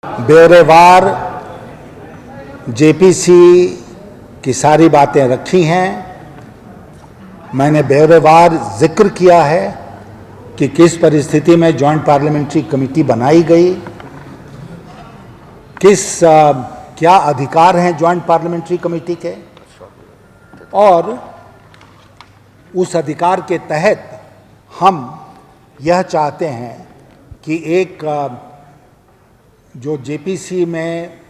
ब्यौरेवार JPC की सारी बातें रखी हैं। मैंने ब्यौरेवार जिक्र किया है कि किस परिस्थिति में जॉइंट पार्लियामेंट्री कमेटी बनाई गई, क्या अधिकार हैं जॉइंट पार्लियामेंट्री कमेटी के, और उस अधिकार के तहत हम यह चाहते हैं कि एक जो जेपीसी में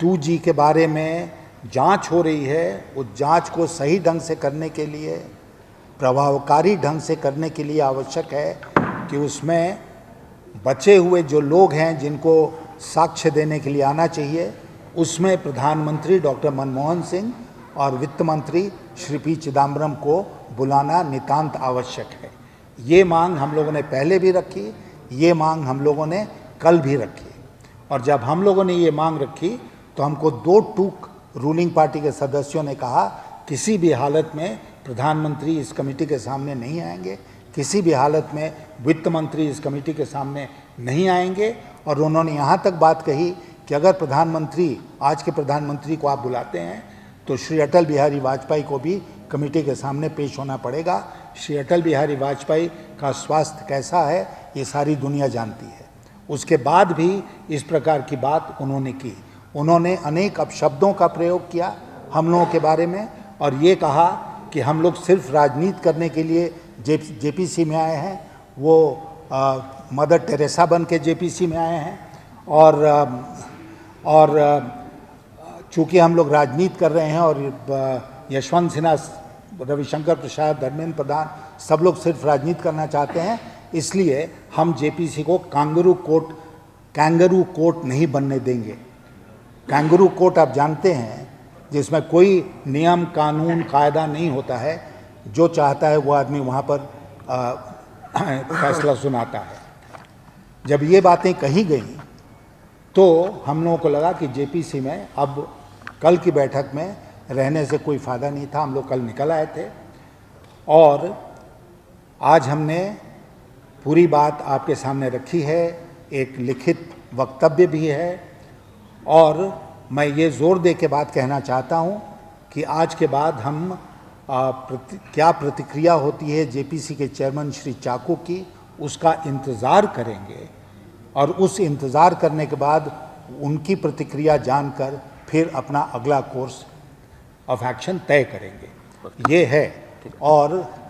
2G के बारे में जांच हो रही है, उस जांच को सही ढंग से करने के लिए, प्रभावकारी ढंग से करने के लिए आवश्यक है कि उसमें बचे हुए जो लोग हैं जिनको साक्ष्य देने के लिए आना चाहिए, उसमें प्रधानमंत्री डॉक्टर मनमोहन सिंह और वित्त मंत्री श्री पी चिदम्बरम को बुलाना नितांत आवश्यक है। ये मांग हम लोगों ने पहले भी रखी, ये मांग हम लोगों ने कल भी रखी, और जब हम लोगों ने ये मांग रखी तो हमको दो टूक रूलिंग पार्टी के सदस्यों ने कहा किसी भी हालत में प्रधानमंत्री इस कमेटी के सामने नहीं आएंगे, किसी भी हालत में वित्त मंत्री इस कमेटी के सामने नहीं आएंगे। और उन्होंने यहाँ तक बात कही कि अगर प्रधानमंत्री, आज के प्रधानमंत्री को आप बुलाते हैं तो श्री अटल बिहारी वाजपेयी को भी कमेटी के सामने पेश होना पड़ेगा। श्री अटल बिहारी वाजपेयी का स्वास्थ्य कैसा है ये सारी दुनिया जानती है। उसके बाद भी इस प्रकार की बात उन्होंने की। उन्होंने अनेक अपशब्दों का प्रयोग किया हम लोगों के बारे में, और ये कहा कि हम लोग सिर्फ राजनीति करने के लिए जेपीसी में आए हैं, वो मदर टेरेसा बन के जेपीसी में आए हैं, और चूँकि हम लोग राजनीति कर रहे हैं और यशवंत सिन्हा, रविशंकर प्रसाद, धर्मेंद्र प्रधान सब लोग सिर्फ राजनीति करना चाहते हैं, इसलिए हम जेपीसी को कैंगरू कोर्ट नहीं बनने देंगे। कैंगरू कोर्ट आप जानते हैं जिसमें कोई नियम कानून कायदा नहीं होता है, जो चाहता है वो आदमी वहाँ पर फैसला सुनाता है। जब ये बातें कही गई तो हम लोगों को लगा कि जेपीसी में अब कल की बैठक में रहने से कोई फ़ायदा नहीं था। हम लोग कल निकल आए थे और आज हमने पूरी बात आपके सामने रखी है, एक लिखित वक्तव्य भी है, और मैं ये ज़ोर दे के बात कहना चाहता हूँ कि आज के बाद हम क्या प्रतिक्रिया होती है जेपीसी के चेयरमैन श्री चाकू की, उसका इंतज़ार करेंगे, और उस इंतज़ार करने के बाद उनकी प्रतिक्रिया जानकर फिर अपना अगला कोर्स ऑफ एक्शन तय करेंगे। ये है। और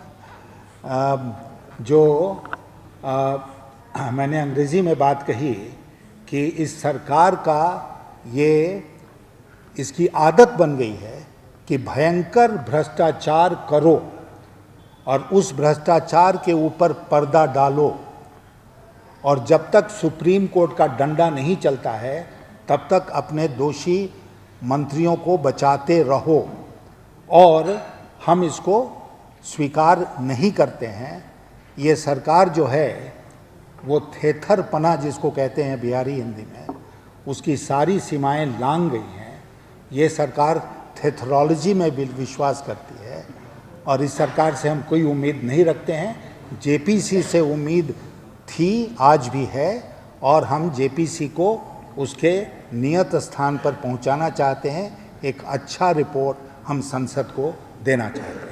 मैंने अंग्रेज़ी में बात कही कि इस सरकार का इसकी आदत बन गई है कि भयंकर भ्रष्टाचार करो और उस भ्रष्टाचार के ऊपर पर्दा डालो, और जब तक सुप्रीम कोर्ट का डंडा नहीं चलता है तब तक अपने दोषी मंत्रियों को बचाते रहो, और हम इसको स्वीकार नहीं करते हैं। ये सरकार जो है वो थेथरपना जिसको कहते हैं बिहारी हिंदी में, उसकी सारी सीमाएं लांघ गई हैं। ये सरकार थेथरोलॉजी में भी विश्वास करती है, और इस सरकार से हम कोई उम्मीद नहीं रखते हैं। जेपीसी से उम्मीद थी, आज भी है, और हम जेपीसी को उसके नियत स्थान पर पहुंचाना चाहते हैं। एक अच्छा रिपोर्ट हम संसद को देना चाहते हैं।